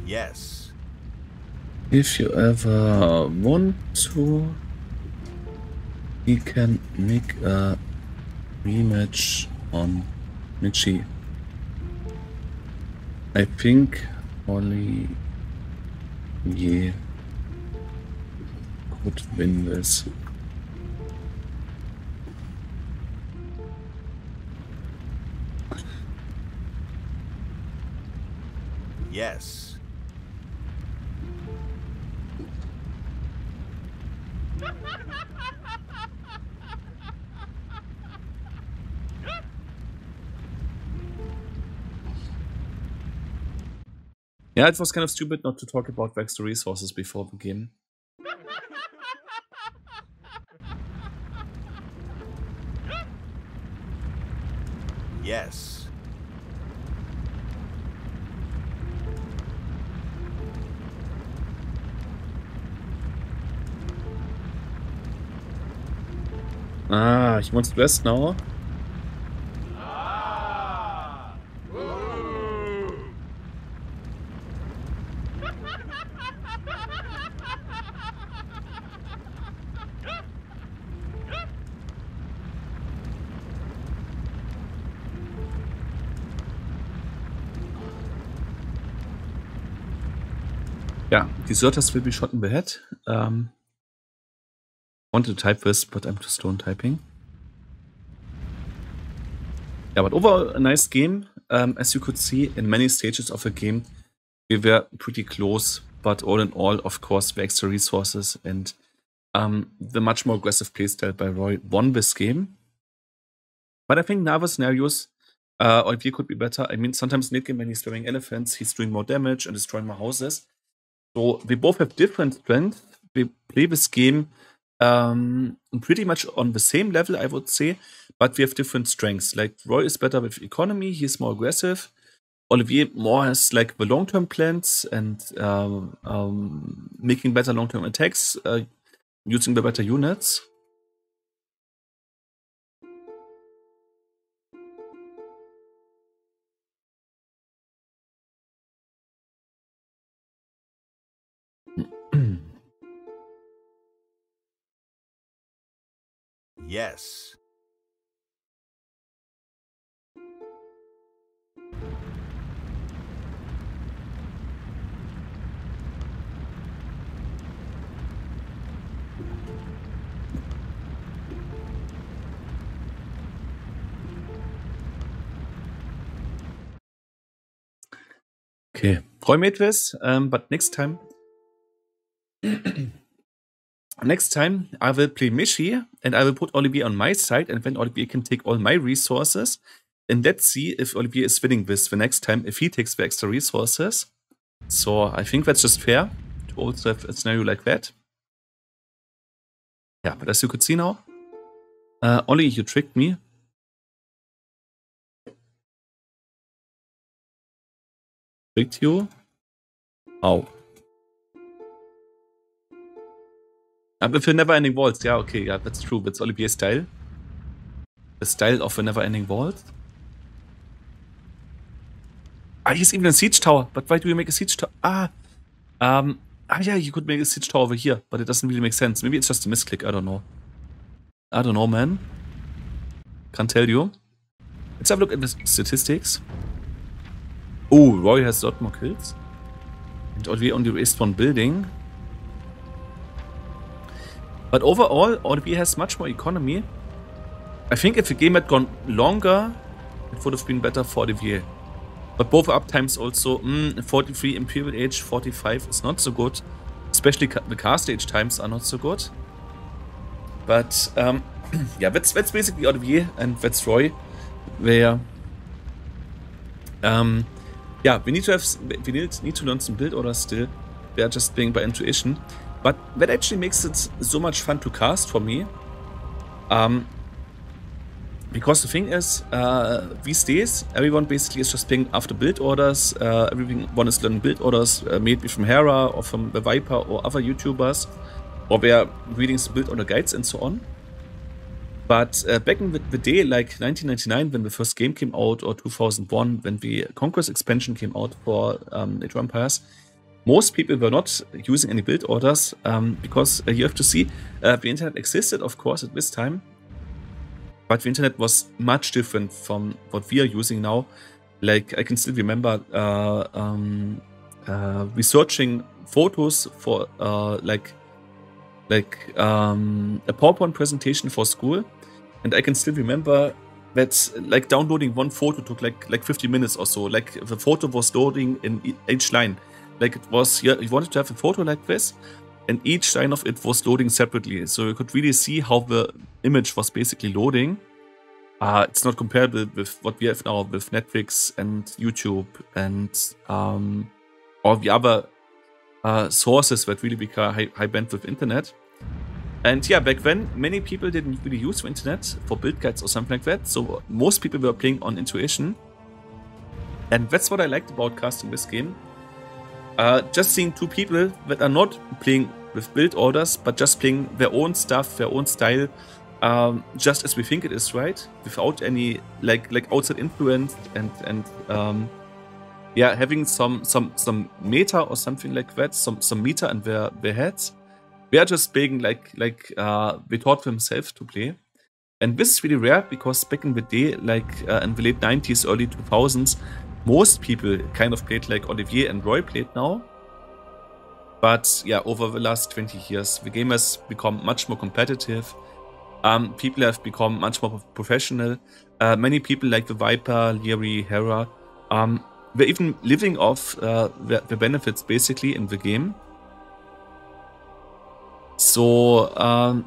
Yes. If you ever want to, he can make a rematch on Michi. I think Olivier could win this. Yes. Yeah, it was kind of stupid not to talk about extra resources before the game. Yes. Ah, he wants to rest now. Yeah, deserters will be shot in the head. Wanted to type this, but I'm too stone typing. Yeah, but overall, a nice game. As you could see, in many stages of the game, we were pretty close, but all in all, of course, the extra resources and the much more aggressive playstyle by Roye won this game. But I think in other scenarios, Olivier could be better. I mean, sometimes late game when he's throwing elephants, he's doing more damage and destroying more houses. So we both have different strengths. We play this game pretty much on the same level, I would say, but we have different strengths. Like Roye is better with economy, he's more aggressive. Olivier more has like the long-term plans and making better long-term attacks, using the better units. Yes. Okay, Roye made this, but next time I will play Michi and I will put Olivier on my side, and then Olivier can take all my resources. And let's see if Olivier is winning this the next time if he takes the extra resources. So I think that's just fair to also have a scenario like that. Yeah, but as you could see now, Ollie, you tricked me. Tricked you? How? With the never-ending vaults, yeah, okay, yeah, that's true. That's Olivier's style. The style of a never-ending vault. Ah, he's even a siege tower. But why do you make a siege tower? Yeah, you could make a siege tower over here, but it doesn't really make sense. Maybe it's just a misclick. I don't know. I don't know, man. Can't tell you. Let's have a look at the statistics. Oh, Roye has a lot more kills. And Olivier only raised one building. But overall, Olivier has much more economy. I think if the game had gone longer, it would have been better for Olivier. But both uptimes also, 43 Imperial Age, 45 is not so good. Especially the car stage times are not so good. But yeah, that's basically Olivier and that's Roye. Where Yeah, we need to learn some build orders still. We are just playing by intuition, but that actually makes it so much fun to cast for me. Because the thing is, these days, everyone basically is just playing after build orders. Everyone is learning build orders, maybe from Hera or from the Viper or other YouTubers, or they are reading some build order guides and so on. But back in the day, like 1999, when the first game came out, or 2001, when the Conquest expansion came out for Age of Empires, most people were not using any build orders because you have to see, the internet existed, of course, at this time, but the internet was much different from what we are using now. Like, I can still remember researching photos for like a PowerPoint presentation for school, and I can still remember that like downloading one photo took like 50 minutes or so. Like the photo was loading in each line. Like it was, yeah, you wanted to have a photo like this, and each line of it was loading separately. So you could really see how the image was basically loading. It's not comparable with what we have now with Netflix and YouTube and all the other sources that really become high bandwidth internet. And yeah, back then, many people didn't really use the internet for build guides or something like that. So most people were playing on intuition. And that's what I liked about casting this game. Just seeing two people that are not playing with build orders, but just playing their own stuff, their own style, just as we think it is, right? Without any like outside influence and yeah, having some meta or something like that, some meta in their heads. They are just playing like they taught themselves to play. And this is really rare because back in the day, like in the late 90s, early 2000s, most people kind of played like Olivier and Roye played now. But yeah, over the last 20 years, the game has become much more competitive. People have become much more professional. Many people like the Viper, Leary, Hera, they're even living off the benefits basically in the game. So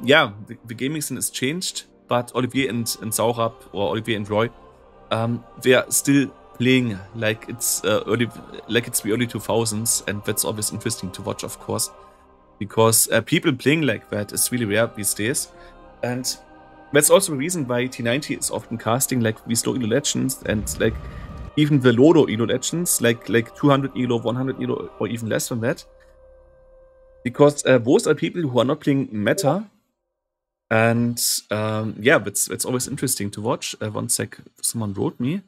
yeah, the gaming scene has changed, but Olivier and Saurabh or Olivier and Roye, they are still playing like it's the early 2000s, and that's always interesting to watch, of course, because people playing like that is really rare these days, and that's also the reason why T90 is often casting like these low elo legends and like even the low elo legends, like 200 elo, 100 elo, or even less than that. Because those are people who are not playing meta, and yeah, it's always interesting to watch. One sec, someone wrote me.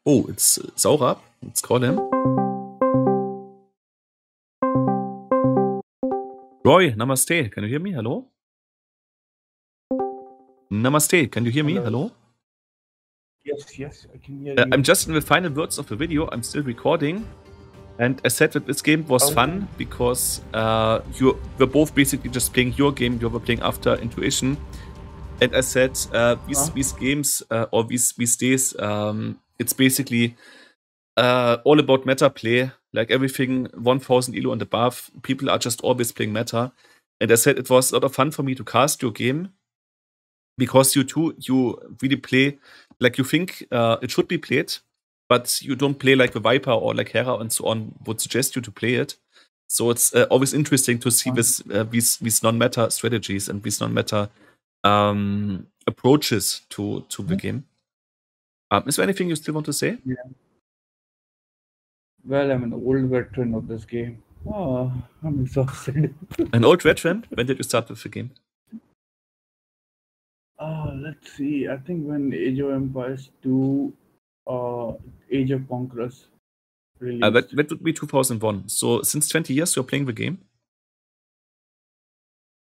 Oh, it's Saurabh. Let's call him. Roye, namaste. Can you hear me? Hello? Namaste. Can you hear me? Hello? Yes, I can hear you. I'm just in the final words of the video. I'm still recording. And I said that this game was fun because you were both basically just playing your game. You were playing after intuition. And I said these games or these days, it's basically all about meta play. Like everything 1000 elo and above, people are just always playing meta. And I said it was a lot of fun for me to cast your game because you really play like you think it should be played, but you don't play like the Viper or like Hera and so on would suggest you to play it. So it's always interesting to see these non-meta strategies and these non-meta approaches to the game. Is there anything you still want to say? Yeah. Well, I'm an old veteran of this game. Oh, I'm exhausted. An old veteran? When did you start with the game? Let's see. I think when Age of Empires 2, Age of Conquerors released. That would be 2001. So since 20 years you're playing the game?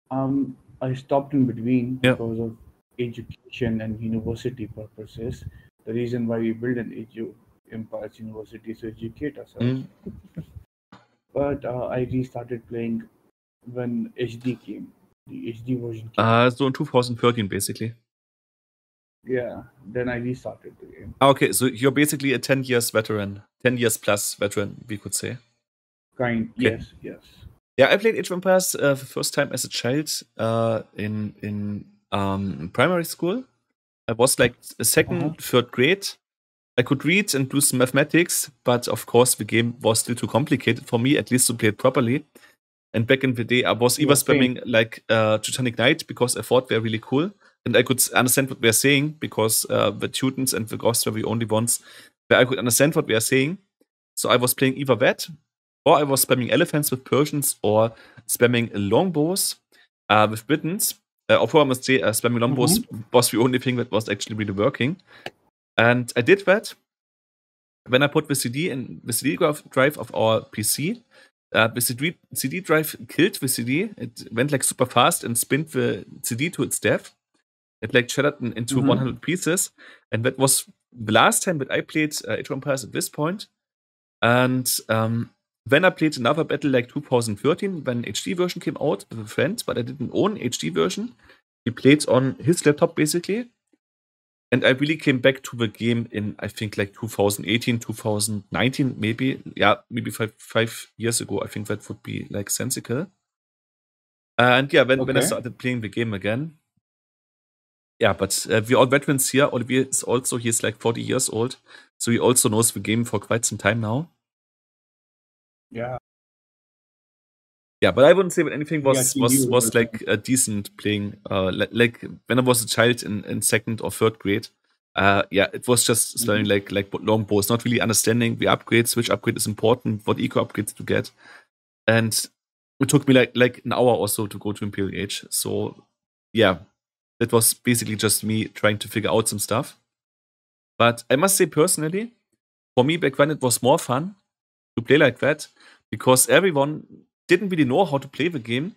I stopped in between Yeah. because of education and university purposes. The reason why we build an Age of Empires University is to educate ourselves. But I restarted playing when HD came. The HD version came. So in 2013, basically. Yeah, then I restarted the game. Okay, so you're basically a 10 years veteran. 10 years plus veteran, we could say. Okay. Yes. Yeah, I played Age of Empires the first time as a child in primary school. I was like a second, third grade. I could read and do some mathematics, but of course the game was still too complicated for me, at least to play it properly. And back in the day, I was either spamming like Teutonic Knight because I thought they're really cool, and I could understand what they're saying because the Teutons and the Goths were the only ones where I could understand what they are saying. So I was playing either that, or I was spamming elephants with Persians, or spamming longbows with Britons. Although I must say, spamming longbows was the only thing that was actually really working. And I did that. When I put the CD in the CD drive of our PC, the CD drive killed the CD. It went like super fast and spinned the CD to its death. It like shattered into 100 pieces. And that was the last time that I played Age of Empires at this point. And then I played another battle like 2013 when HD version came out with a friend, but I didn't own HD version. He played on his laptop basically. And I really came back to the game in, I think, like 2018, 2019, maybe. Yeah, maybe 5 years ago. I think that would be like sensical. And yeah, when I started playing the game again. Yeah, but we're all veterans here. Olivier is also, he's like 40 years old. So he also knows the game for quite some time now. Yeah. Yeah, but I wouldn't say that anything was like a decent playing. Like when I was a child in second or third grade, yeah, it was just spamming like longbows, not really understanding the upgrades, which upgrade is important, what eco upgrades to get, and it took me like an hour or so to go to Imperial Age. So yeah, that was basically just me trying to figure out some stuff. But I must say personally, for me back then it was more fun to play like that because everyone didn't really know how to play the game,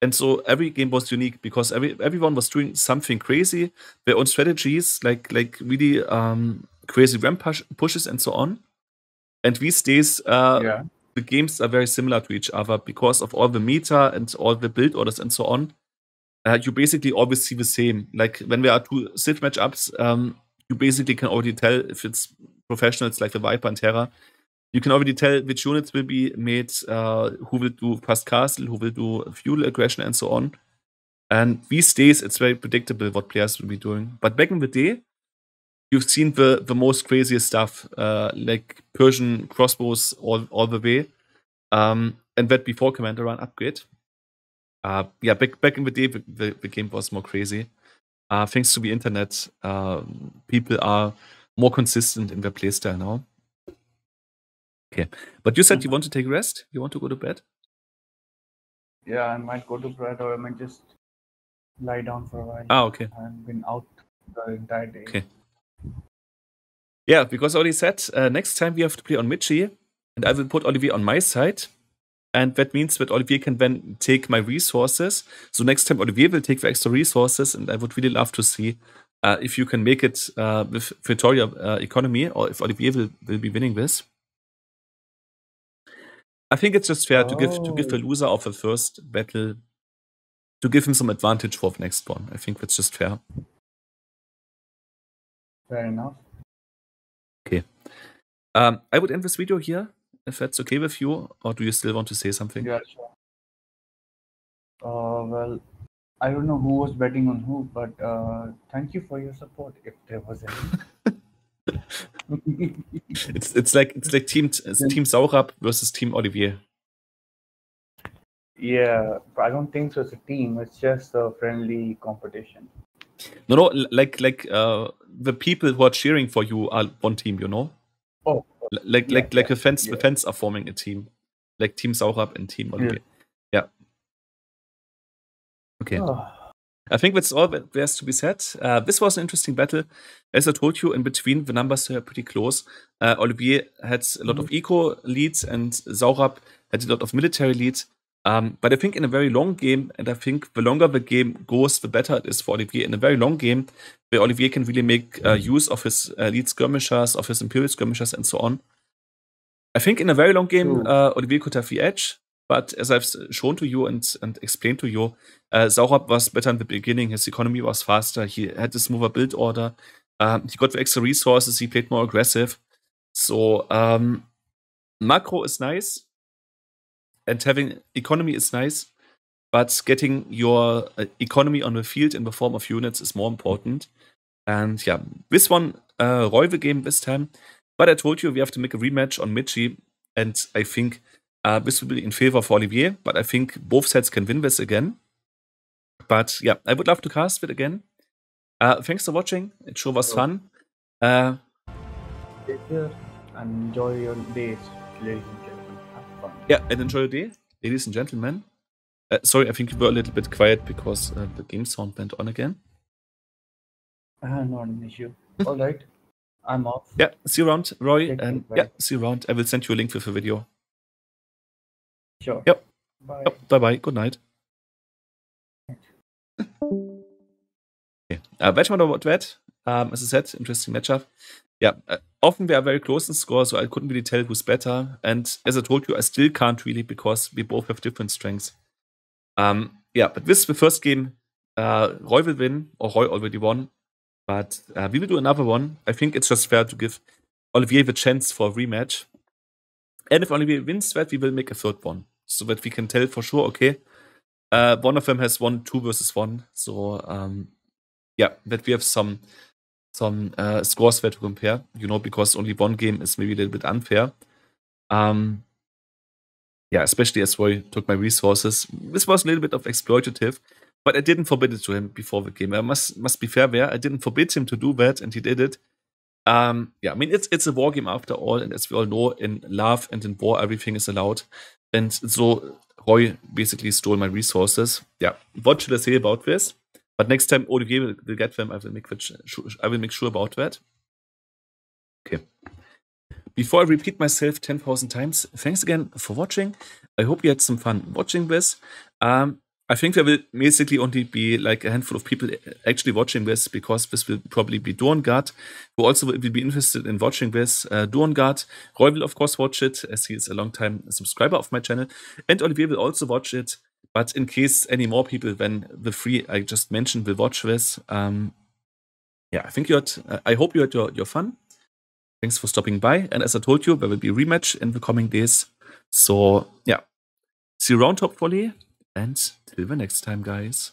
and so every game was unique because everyone was doing something crazy, their own strategies, like really crazy ramp pushes and so on. And these days, the games are very similar to each other because of all the meta and all the build orders and so on. You basically always see the same. Like when there are two Civ matchups, you basically can already tell if it's professionals like the Viper and Terra. You can already tell which units will be made, who will do fast castle, who will do feudal aggression, and so on. And these days, it's very predictable what players will be doing. But back in the day, you've seen the most craziest stuff, like Persian crossbows all the way, and that before Commander Run upgrade. Yeah, back in the day, the game was more crazy. Thanks to the internet, people are more consistent in their playstyle now. Okay, but you said you want to take a rest? You want to go to bed? Yeah, I might go to bed or I might just lie down for a while. Okay. I've been out the entire day. Okay. Yeah, because I already said next time we have to play on Michi, and I will put Olivier on my side. And that means that Olivier can then take my resources. So next time Olivier will take the extra resources, and I would really love to see if you can make it with Victoria economy, or if Olivier will be winning this. I think it's just fair to give the loser of the first battle, to give him some advantage for the next one. I think that's just fair. Fair enough. Okay. I would end this video here, if that's okay with you, or do you still want to say something? Yeah, sure. Well, I don't know who was betting on who, but thank you for your support, if there was any. It's like Team Saurabh versus Team Olivier. Yeah, but I don't think so. It's a team. It's just a friendly competition. No, like the people who are cheering for you are one team, you know. Oh, the fans are forming a team, like Team Saurabh and Team Olivier. Yeah. Okay. Oh. I think that's all that there's to be said. This was an interesting battle. As I told you, in between, the numbers were pretty close. Olivier had a lot of eco leads, and Saurabh had a lot of military leads. But I think in a very long game, and I think the longer the game goes, the better it is for Olivier. In a very long game, where Olivier can really make use of his lead skirmishers, of his imperial skirmishers, and so on. I think in a very long game, Olivier could have the edge. But as I've shown to you and explained to you, Saurabh was better in the beginning. His economy was faster. He had the smoother build order. He got the extra resources. He played more aggressive. So macro is nice, and having economy is nice. But getting your economy on the field in the form of units is more important. And yeah, this one, Roye will game this time. But I told you we have to make a rematch on Michi. And I think this will be in favor for Olivier. But I think both sets can win this again. But yeah, I would love to cast it again. Thanks for watching. It sure was fun. Take care and enjoy your days, ladies and gentlemen. Have fun. Yeah, and enjoy your day, ladies and gentlemen. Sorry, I think you were a little bit quiet because the game sound went on again. Not an issue. All right. I'm off. Yeah, see you around, Roy. Take care, And bye. yeah, see you around. I will send you a link with the video. Sure. Yep. Bye. Yep, bye-bye. Good night. Okay. Wettmann about Wett. As I said, interesting matchup. Yeah, often we are very close in score, so I couldn't really tell who's better. And as I told you, I still can't really because we both have different strengths. Yeah, but this is the first game. Roy will win, or Roy already won. But we will do another one. I think it's just fair to give Olivier the chance for a rematch. And if Olivier wins that, we will make a third one. So that we can tell for sure, okay, one of them has won 2 versus 1. So, yeah, that we have some scores there to compare, because only one game is maybe a little bit unfair. Yeah, especially as Roy took my resources. This was a little bit of exploitative, but I didn't forbid it to him before the game. I must be fair there. I didn't forbid him to do that, and he did it. Yeah, I mean, it's a war game after all, and as we all know, in love and in war, everything is allowed. And so Roy basically stole my resources. Yeah, what should I say about this? But next time Olivier will get them, I will make sure about that. Okay. Before I repeat myself 10,000 times, thanks again for watching. I hope you had some fun watching this. I think there will basically only be like a handful of people actually watching this, because this will probably be Dorngard, who also will be interested in watching this. Dorngard, Roy will of course watch it, as he is a long-time subscriber of my channel, and Olivier will also watch it. But in case any more people than the 3 I just mentioned will watch this, yeah, I hope you had your fun. Thanks for stopping by. And as I told you, there will be a rematch in the coming days. So, yeah. See you around, hopefully. And till the next time, guys.